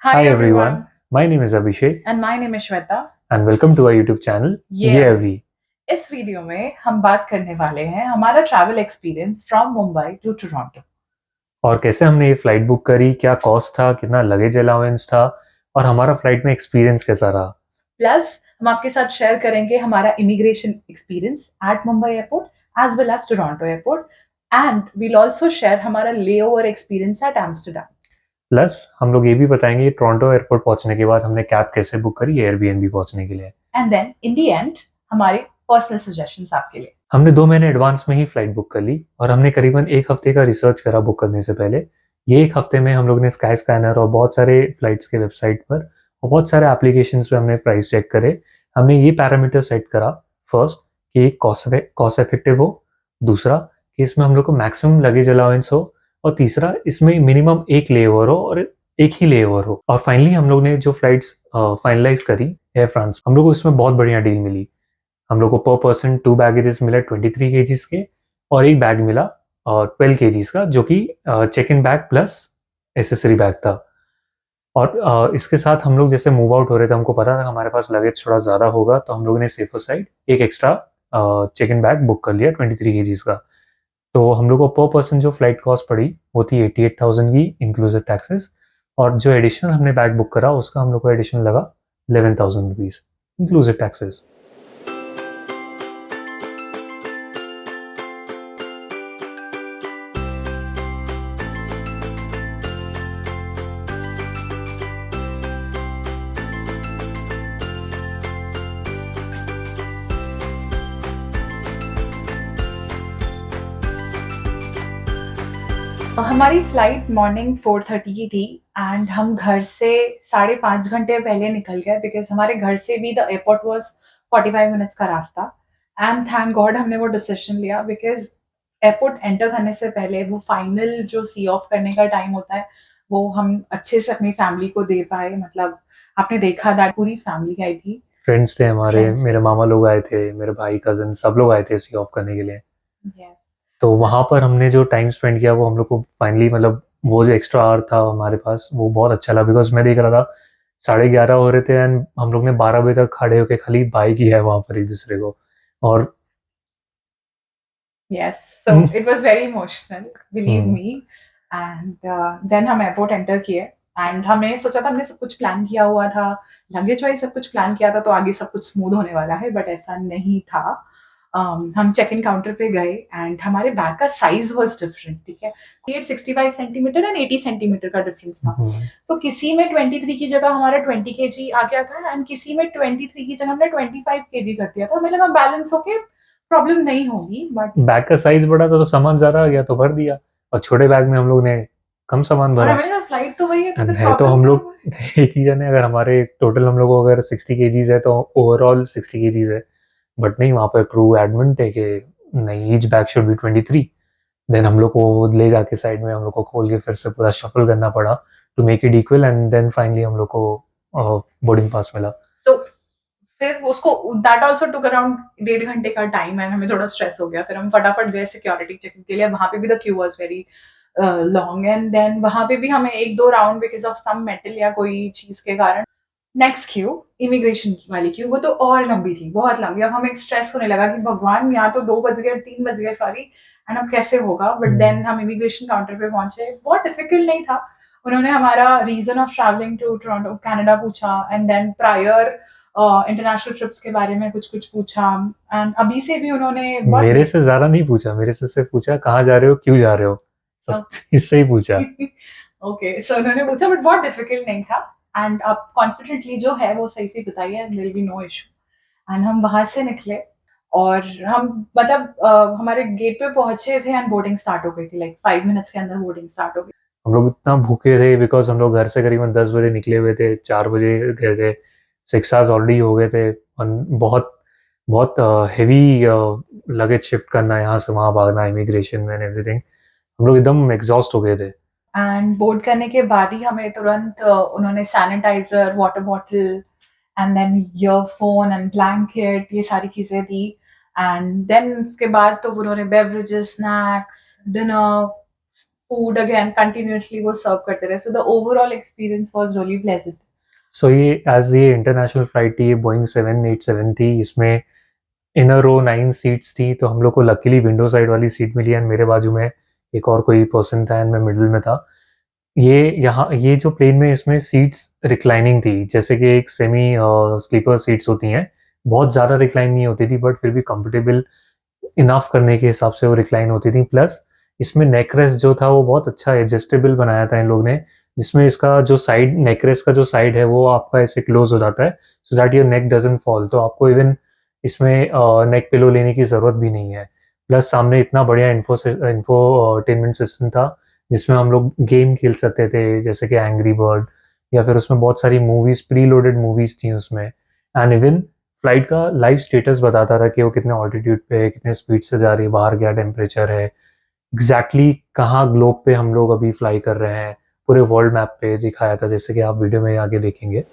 Hi Hi everyone, everyone, my name is Abhishek and my name is Shweta. and welcome to our YouTube channel ये ये अभी अभी। इस video में हम बात करने वाले हैं हमारा travel experience from Mumbai to Toronto. और कैसे हमने ये फ्लाइट बुक करी, क्या कॉस्ट था, कितना लगेज अलाउंस था और हमारा फ्लाइट में एक्सपीरियंस कैसा रहा। प्लस हम आपके साथ शेयर करेंगे हमारा immigration experience at Mumbai airport as well as Toronto airport and we'll also share हमारा layover experience at Amsterdam. Plus हम लोग ये भी बताएंगे टोरंटो एयरपोर्ट पहुंचने के बाद हमने कैब कैसे बुक करी एयरबीएनबी पहुंचने के लिए। And then in the end हमारे पर्सनल सजेशंस आपके लिए। हमने 2 महीने एडवांस में ही फ्लाइट बुक कर ली और हमने करीबन एक हफ्ते का रिसर्च करा बुक करने से पहले। ये एक हफ्ते में हम लोग ने स्काई स्कैनर और बहुत सारे फ्लाइट्स के वेबसाइट पर और बहुत सारे एप्लीकेशंस पे हमने प्राइस चेक करे। हमने ये पैरामीटर सेट करा, फर्स्ट कि कॉस्ट इफेक्टिव हो, दूसरा कि इसमें हम लोग को मैक्सिमम लगेज अलाउंस हो और तीसरा इसमें मिनिमम एक लेओवर हो और एक ही लेओवर हो। और फाइनली हम लोग ने जो फ्लाइट्स फाइनलाइज करी एयर फ्रांस, हम लोग को इसमें बहुत बढ़िया डील मिली। हम लोग को पर पर्सन 2 बैगेजेस मिले 23 केजीज के और एक बैग मिला 12 केजीज का, जो कि check in bag plus accessory bag था। और इसके साथ हम लोग जैसे मूव आउट हो रहे थे, हमको पता था हमारे पास लगेज थोड़ा ज़्यादा होगा, तो हम लोगों ने सेफर साइड एक extra check in bag book कर लिया 23 केजीज का। तो हम लोग को पर पर्सन जो फ्लाइट कॉस्ट पड़ी वो थी 88,000 की इंक्लूसिव टैक्सेस, और जो एडिशनल हमने बैग बुक करा उसका हम लोग को एडिशनल लगा 11,000 रुपीज़ इंक्लूसिव टैक्सेस। हमारी फ्लाइट मॉर्निंग 4:30 की थी एंड हम घर से 5.5 घंटे पहले निकल गए बिकॉज हमारे घर से भी द एयरपोर्ट वाज 45 मिनट्स का रास्ता। एंड थैंक गॉड हमने वो डिसीजन लिया बिकॉज एयरपोर्ट एंटर करने से पहले वो फाइनल जो सी ऑफ करने का टाइम होता है वो हम अच्छे से अपनी फैमिली को दे पाए। मतलब आपने देखा दैट पूरी फैमिली आई थी। फ्रेंड्स थे हमारे, फ्रेंड्स मेरे मामा लोग आए थे, मेरे भाई कजन सब लोग आए थे सी ऑफ करने के लिए। थे। तो वहाँ पर हमने जो टाइम स्पेंड किया वो हम लोग को फाइनली, मतलब वो जो एक्स्ट्रा आवर था हमारे पास वो बहुत अच्छा लगा, बिकॉज मैं देख रहा था 11:30 हो रहे थे एंड हम लोग ने 12 बजे तक खड़े होके खाली बाई की है वहाँ पर एक दूसरे को। और Yes, so it was very emotional, believe hmm, me. And then हम एयरपोर्ट एंटर किए एंड हमने सोचा था, हमने सब कुछ प्लान किया हुआ था, लगेज वाइज सब कुछ प्लान किया था तो आगे सब कुछ स्मूथ होने वाला है, बट ऐसा नहीं था। हम चेक इन काउंटर पे गए एंड हमारे बैग का साइज वाज डिफरेंट। ठीक है, 865 सेंटीमीटर एंड 80 सेंटीमीटर का डिफरेंस था। हम्म, सो किसी में 23 की जगह हमारा 20 kg आ गया था एंड किसी में 23 की जगह हमने 25 kg कर दिया था। हमें लगा बैलेंस होके प्रॉब्लम नहीं होगी, बट बैग का साइज बड़ा था तो सामान ज़्यादा आ गया तो भर दिया, और छोटे बैग में हम लोग ने कम सामान और भरा। हमें लगा फ्लाइट तो वही है तो एंड फिर है तो प्रॉब्लम हम क्या लोग होगा। एक ही जने, अगर हमारे टोटल हम लोग को अगर 60 केजीज है तो ओवरऑल 60 केजीज है। बट नहीं, वहाँ पर क्रू एडमिट थे कि नहीं, each bag should be 23। Then हम लोग को वो ले जाके साइड में हम लोग को खोल के फिर से पूरा शफल करना पड़ा to make it equal, and then finally हम लोग को बोर्डिंग पास मिला। तो फिर उसको दैट आल्सो टुक अराउंड 1.5 घंटे का टाइम है। हमें थोड़ा स्ट्रेस हो गया, फिर हम फटाफट गए सिक्योरिटी चेकिंग के लिए। वहां पे भी the queue was very long and then वहां पे भी हमें एक दो round because of some metal या कोई चीज के कारण। नेक्स्ट क्यू इमिग्रेशन की वाली क्यू, वो तो और लंबी थी, बहुत लंबी। अब हमें स्ट्रेस होने लगा कि भगवान यहाँ तो 2 बज गए, 3 बज गए, सॉरी, एंड अब कैसे होगा। बट देन हम इमिग्रेशन काउंटर पे पहुंचे, बहुत डिफिकल्ट नहीं था। उन्होंने हमारा reason of travelling to Toronto Canada पूछा and then prior international trips के बारे में कुछ कुछ पूछा। एंड अभी से भी उन्होंने बहुत मेरे से ज़्यादा नहीं पूछा, मेरे से सिर्फ पूछा कहाँ जा रहे हो, क्यों जा रहे हो, सब इससे ही पूछा। ओके, सो उन्होंने पूछा बट बहुत डिफिकल्ट नहीं था। एंड आप कॉन्फिडेंटली जो है वो सही से बताइए and there be no issue. And हम वहां से निकले और हम मतलब हमारे गेट पे पहुंचे थे एंड बोर्डिंग स्टार्ट हो गई थी, लाइक 5 मिनट्स के अंदर बोर्डिंग स्टार्ट हो गई। हम लोग इतना भूखे थे बिकॉज हम लोग घर से करीबन 10 बजे निकले हुए थे, 4 बजे गए थे, 6 आवर्स ऑलरेडी हो गए थे। और बहुत बहुत हेवी लगेज शिफ्ट करना, यहाँ से वहाँ भागना, इमिग्रेशन एंड एवरीथिंग, हम लोग एकदम एग्जॉस्ट हो गए थे। एंड बोर्ड करने के बाद ही हमें तुरंत उन्होंने sanitiser, water bottle and then earphone and blanket, ये सारी चीजें दी। एंड देन उसके बाद तो उन्होंने beverages, snacks, dinner, food again continuously वो सर्व करते रहे, so the overall experience was really pleasant. So ये इंटरनेशनल फ्लाइट थी, ये बोइंग 787 थी, इसमें इन अ रो 9 सीट्स थी, तो हम लोग को लकीली विंडो साइड वाली सीट मिली एंड मेरे बाजू में एक और कोई पर्सन था एंड मैं मिडिल में था। ये जो प्लेन में इसमें सीट्स रिक्लाइनिंग थी, जैसे कि एक सेमी स्लीपर सीट्स होती हैं, बहुत ज़्यादा रिक्लाइन नहीं होती थी बट फिर भी कंफर्टेबल इनफ करने के हिसाब से वो रिक्लाइन होती थी। प्लस इसमें नेकरेस्ट जो था वो बहुत अच्छा एडजस्टेबल बनाया था इन लोग ने, जिसमें इसका जो साइड नेकरेस्ट का जो साइड है वो आपका ऐसे क्लोज हो जाता है so that your neck doesn't fall, तो आपको इवन इसमें नेक पिलो लेने की ज़रूरत भी नहीं है। प्लस सामने इतना बढ़िया इंफोटेनमेंट सिस्टम था जिसमें हम लोग गेम खेल सकते थे जैसे कि एंग्री बर्ड, या फिर उसमें बहुत सारी मूवीज़, प्री लोडेड मूवीज़ थी उसमें। एंड इवन फ्लाइट का लाइव स्टेटस बताता था कि वो कितने ऑल्टीट्यूड पे है, कितने स्पीड से जा रही है, बाहर क्या टेम्परेचर है, एग्जैक्टली कहाँ ग्लोब पे हम लोग अभी फ्लाई कर रहे हैं, पूरे वर्ल्ड मैप पे दिखाया था, जैसे कि आप वीडियो में आगे देखेंगे।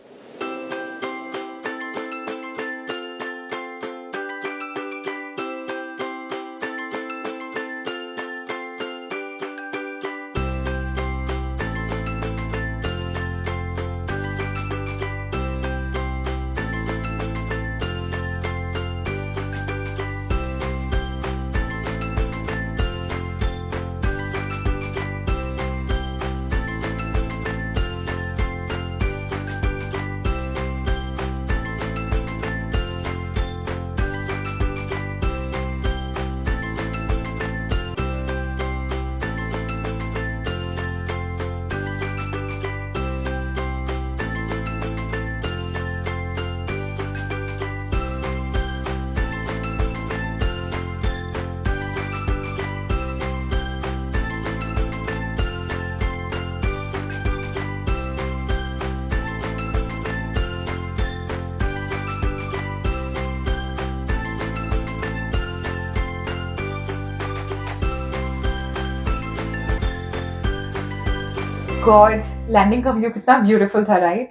गॉड, लैंडिंग का व्यू कितना ब्यूटीफुल था, राइट?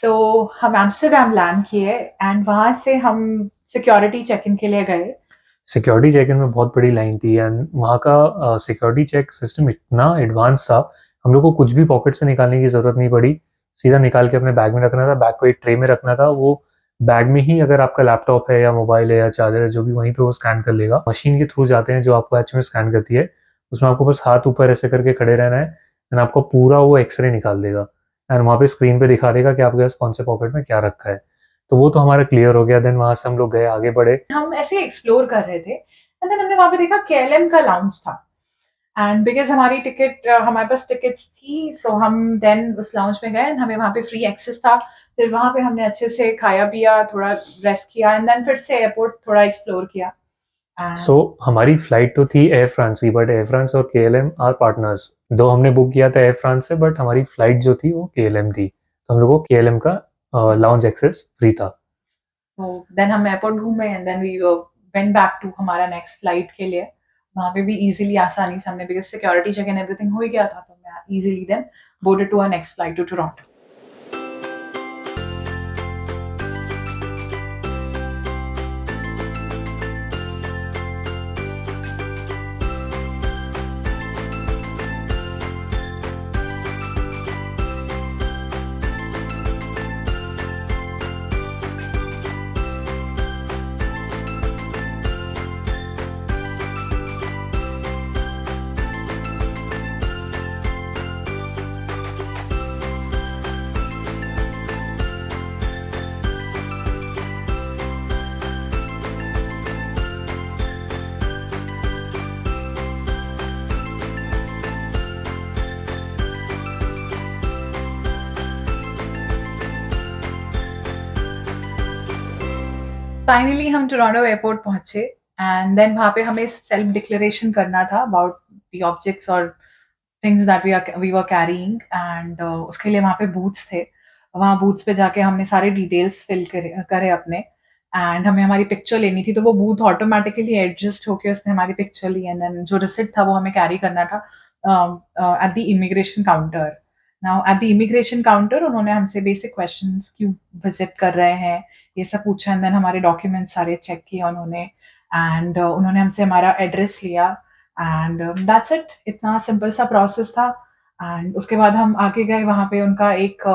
सो हम एम्स्टर्डम लैंड किए एंड वहां से हम सिक्योरिटी चेक इन के लिए गए। सिक्योरिटी चेक इन में बहुत बड़ी लाइन थी एंड वहाँ का सिक्योरिटी चेक सिस्टम इतना एडवांस था, हम लोग को कुछ भी पॉकेट से निकालने की ज़रूरत नहीं पड़ी, सीधा निकाल के अपने बैग में रखना था, बैग को एक ट्रे में रखना था, वो बैग में ही अगर आपका लैपटॉप है या मोबाइल है या चार्जर है जो भी, वहीं पे वो स्कैन कर लेगा। मशीन के थ्रू जाते हैं जो आपको एक्चुअली में स्कैन करती है, उसमें आपको बस हाथ ऊपर ऐसे करके खड़े रहना है एंड आपको पूरा वो एक्सरे निकाल देगा एंड वहाँ पे स्क्रीन पे दिखा देगा कि आपके पास कौन से पॉकेट में क्या रखा है। तो वो तो हमारा क्लियर हो गया। देन वहाँ से हम लोग गए, आगे बढ़े। हम ऐसे एक्सप्लोर कर रहे थे एंड देन हमने वहां पे देखा केएलएम का लाउंज था एंड बिकॉज हमारी टिकट हमारे पास टिकट्स थी, सो हम देन उस लाउंज में गए, हमें वहां पे फ्री एक्सेस था। फिर वहां पे हमने अच्छे से खाया पिया, थोड़ा रेस्ट किया एंड देन फिर से एयरपोर्ट थोड़ा एक्सप्लोर किया। सो हमारी फ्लाइट तो थी एयर फ्रांस की, बट एयर फ्रांस और केएलएम आर पार्टनर्स, दो हमने बुक किया था एयर फ्रांस से, बट हमारी फ्लाइट जो थी वो केएलएम थी, तो हम लोग को केएलएम का लाउंज एक्सेस फ्री था। तो देन हम एयरपोर्ट घूमे and then we went back to हमारा नेक्स्ट फ्लाइट के लिए। वहाँ पे भी इजीली आसानी से हमने, because security check and everything हो ही गया था, तो मैं easily then boarded to our next flight to Toronto. Finally हम टोरंटो एयरपोर्ट पहुंचे एंड देन वहाँ पे हमें सेल्फ डिक्लेरेशन करना था अबाउट द ऑब्जेक्ट्स और things that we were carrying and उसके लिए वहाँ पे बूथ्स थे। वहाँ बूथ्स पे जाके हमने सारे डिटेल्स फिल करे अपने एंड हमें हमारी पिक्चर लेनी थी, तो वो बूथ ऑटोमेटिकली एडजस्ट होके उसने हमारी पिक्चर ली एंड देन जो रिसिप्ट था वो हमें कैरी करना था at the immigration counter. Now at the immigration counter उन्होंने हमसे बेसिक क्वेश्चंस, क्यों विजिट कर रहे हैं, ये सब पूछा एंड देन हमारे डॉक्यूमेंट्स सारे चेक किए उन्होंने एंड उन्होंने हमसे हमारा एड्रेस लिया एंड दैट्स इट, इतना सिंपल सा प्रोसेस था। एंड उसके बाद हम आगे गए, वहाँ पे उनका एक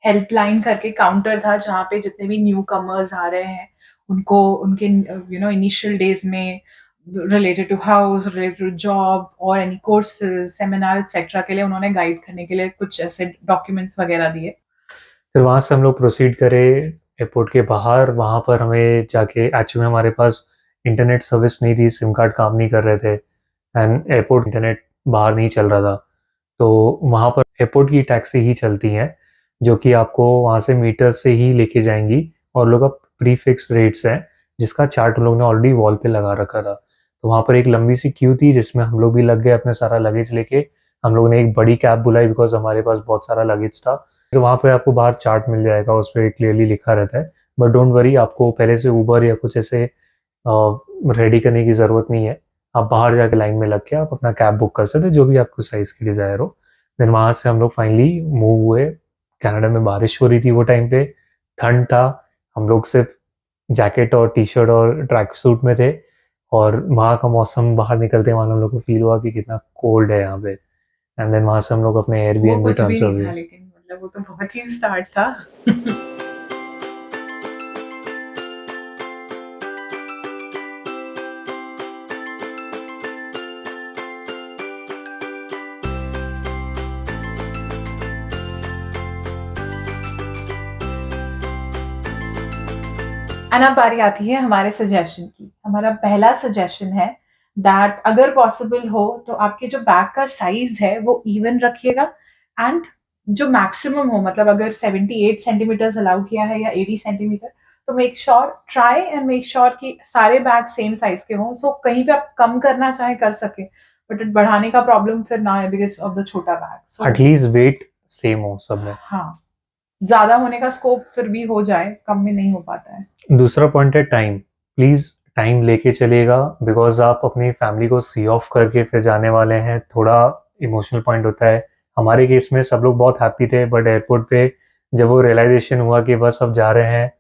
हेल्पलाइन करके काउंटर था जहाँ पे जितने भी न्यू कमर्स आ रहे हैं उनको उनके इनिशियल डेज में related to house, related to job और एनी कोर्सेज, सेमिनार एक्सेट्रा के लिए उन्होंने गाइड करने के लिए कुछ ऐसे डॉक्यूमेंट्स वगैरह दिए। फिर वहाँ से हम लोग प्रोसीड करे एयरपोर्ट के बाहर। वहाँ पर हमें जाके, एक्चुअली हमारे पास इंटरनेट सर्विस नहीं थी, सिम कार्ड काम नहीं कर रहे थे एंड एयरपोर्ट इंटरनेट बाहर नहीं चल रहा था। तो वहाँ पर एयरपोर्ट की टैक्सी ही चलती हैं जो कि आपको वहाँ से मीटर से ही लेके जाएंगी और लोग अब प्री फिक्स रेट्स हैं जिसका चार्ट हम लोग ने ऑलरेडी वॉल पे लगा रखा था। तो वहाँ पर एक लंबी सी क्यू थी जिसमें हम लोग भी लग गए अपने सारा लगेज लेके। हम लोग ने एक बड़ी कैब बुलाई बिकॉज हमारे पास बहुत सारा लगेज था। तो वहाँ पे आपको बाहर चार्ट मिल जाएगा, उस पर क्लियरली लिखा रहता है। बट डोंट वरी, आपको पहले से उबर या कुछ ऐसे रेडी करने की ज़रूरत नहीं है। आप बाहर जाके लाइन में लग के आप अपना कैब बुक कर सकते, जो भी आपको साइज़ की डिज़ायर हो। देन वहाँ से हम लोग फाइनली मूव हुए। कनाडा में बारिश हो रही थी वो टाइम पे, ठंड था। हम लोग सिर्फ जैकेट और टी शर्ट और ट्रैक सूट में थे और वहाँ का मौसम बाहर निकलते वहाँ हम लोग को फील हुआ कि कितना कोल्ड है यहाँ पे। एंड देन वहाँ से हम लोग अपने वो एयरबीएनबी कुछ भी ट्रांसफर नहीं था, हुए। लेकिन मतलब वो तो बहुत ही स्टार्ट था। एंड अब बारी आती है हमारे सजेशन की। हमारा पहला सजेशन है दैट अगर पॉसिबल हो तो आपके जो बैग का साइज है वो इवन रखिएगा। एंड जो मैक्सिमम हो, मतलब अगर 78 सेंटीमीटर अलाउ किया है या 80 सेंटीमीटर, तो make sure, try and make sure कि सारे बैग सेम साइज के हों। सो कहीं पे आप कम करना चाहे कर सके, बट बढ़ाने का प्रॉब्लम फिर ना है बिकॉज ऑफ द छोटा bag. So at least weight same हो सब में। हाँ, ज्यादा होने का स्कोप फिर भी हो जाए, कम में नहीं हो पाता है। दूसरा पॉइंट है टाइम। प्लीज़ टाइम लेके चलिएगा बिकॉज आप अपनी फैमिली को सी ऑफ करके फिर जाने वाले हैं। थोड़ा इमोशनल पॉइंट होता है। हमारे केस में सब लोग बहुत हैप्पी थे बट एयरपोर्ट पे जब वो रियलाइजेशन हुआ कि बस अब जा रहे हैं,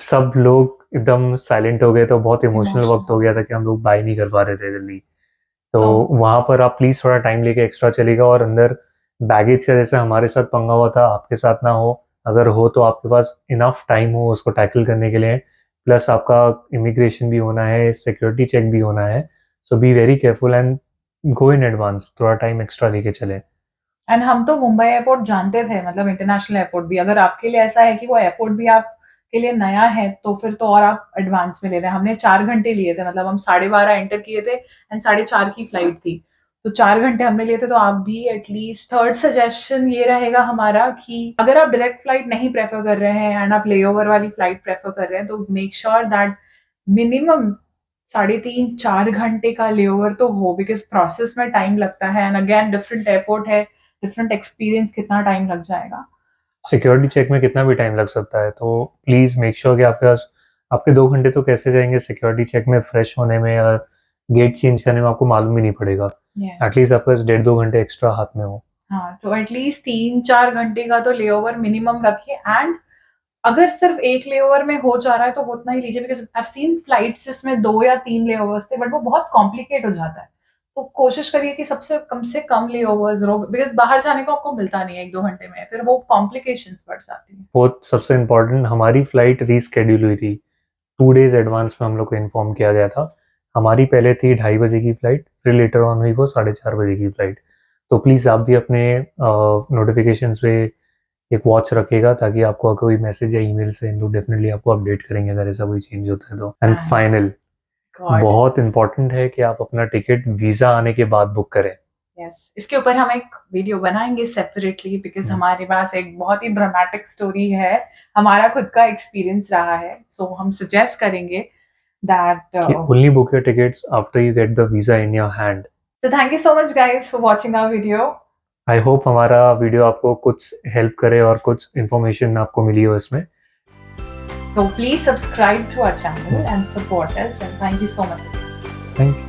सब लोग एकदम साइलेंट हो गए। तो बहुत इमोशनल वक्त हो इमोशनल। गया था कि हम लोग बाय नहीं कर पा रहे थे जल्दी। तो तो वहाँ पर आप प्लीज़ थोड़ा टाइम लेके एक्स्ट्रा चलेगा। और अंदर बैगेज का जैसे हमारे साथ पंगा हुआ था, आपके साथ ना हो। अगर हो तो आपके पास इनफ टाइम हो उसको टैकल करने के लिए। प्लस आपका इमिग्रेशन भी होना है, सिक्योरिटी चेक भी होना है। So be very careful and go in advance, थोड़ा टाइम एक्स्ट्रा लेके चले। एंड हम तो मुंबई एयरपोर्ट जानते थे, मतलब इंटरनेशनल एयरपोर्ट भी। अगर आपके लिए ऐसा है कि वो एयरपोर्ट भी आपके लिए नया है तो फिर तो और आप एडवांस में ले रहे हैं। हमने 4 घंटे लिए थे, मतलब हम 12:30 एंटर किए थे एंड 4:30 की फ्लाइट थी। तो 4 घंटे हमने लिए थे, तो आप भी एटलीस्ट। थर्ड सजेशन ये रहेगा हमारा कि अगर आप डायरेक्ट फ्लाइट नहीं प्रेफर कर रहे हैं एंड आप लेओवर वाली फ्लाइट प्रेफर कर रहे हैं, तो मेक श्योर दैट मिनिमम 3.5-4 घंटे का लेओवर तो हो, बिकॉज प्रोसेस में टाइम लगता है। एंड अगेन डिफरेंट एयरपोर्ट है, डिफरेंट एक्सपीरियंस, कितना टाइम लग जाएगा। सिक्योरिटी चेक में कितना भी टाइम लग सकता है, तो प्लीज़ मेक श्योर कि आपके पास, आपके 2 घंटे तो कैसे जाएंगे सिक्योरिटी चेक में, फ्रेश होने में और गेट चेंज करने में आपको मालूम ही नहीं पड़ेगा। यस। एटलीस्ट आपके पास 1.5-2 घंटे एक्स्ट्रा हाथ में हो। हाँ, तो एटलीस्ट 3-4 घंटे का तो लेओवर मिनिमम रखिए। एंड अगर सिर्फ एक लेओवर में हो जा रहा है तो वो उतना ही लीजिए, बिकॉज आई सीन फ्लाइट्स जिसमें 2 या 3 लेओवर्स थे, बट वो बहुत कॉम्प्लिकेट हो जाता है। तो कोशिश करिए कि सबसे से कम लेओवर्स रहो, बिकॉज बाहर जाने को आपको मिलता नहीं है 1-2 घंटे में, फिर वो कॉम्प्लिकेशंस बढ़ जाती हैं। बहुत सबसे इम्पोर्टेंट, हमारी फ्लाइट रीस्केड्यूल हुई थी। 2 डेज एडवांस में हम लोग को इन्फॉर्म किया गया था। हमारी पहले थी 2:30 बजे की फ्लाइट, फिर लेटर ऑन हुई वो 4:30 बजे की फ्लाइट। तो प्लीज़ आप भी अपने नोटिफिकेशंस पे एक वॉच रखिएगा ताकि आपको अगर कोई मैसेज या ईमेल से इन लोग डेफिनेटली आपको अपडेट करेंगे अगर ऐसा कोई चेंज होता है तो। एंड एंड फाइनल, गॉड, बहुत इंपॉर्टेंट है कि आप अपना टिकट वीज़ा आने के बाद बुक करें। यस, इसके ऊपर हम एक वीडियो बनाएंगे सेपरेटली, बिकॉज हमारे पास एक बहुत ही ड्रामेटिक स्टोरी है, हमारा खुद का एक्सपीरियंस रहा है। सो हम सजेस्ट करेंगे दैट। कि only book your tickets after you get the visa in your hand. So thank you so much guys for watching our video. I hope हमारा वीडियो आपको कुछ हेल्प करे और कुछ इन्फॉर्मेशन आपको मिली हो इसमें। So please subscribe to our channel and support us, and thank you so much. Thank you.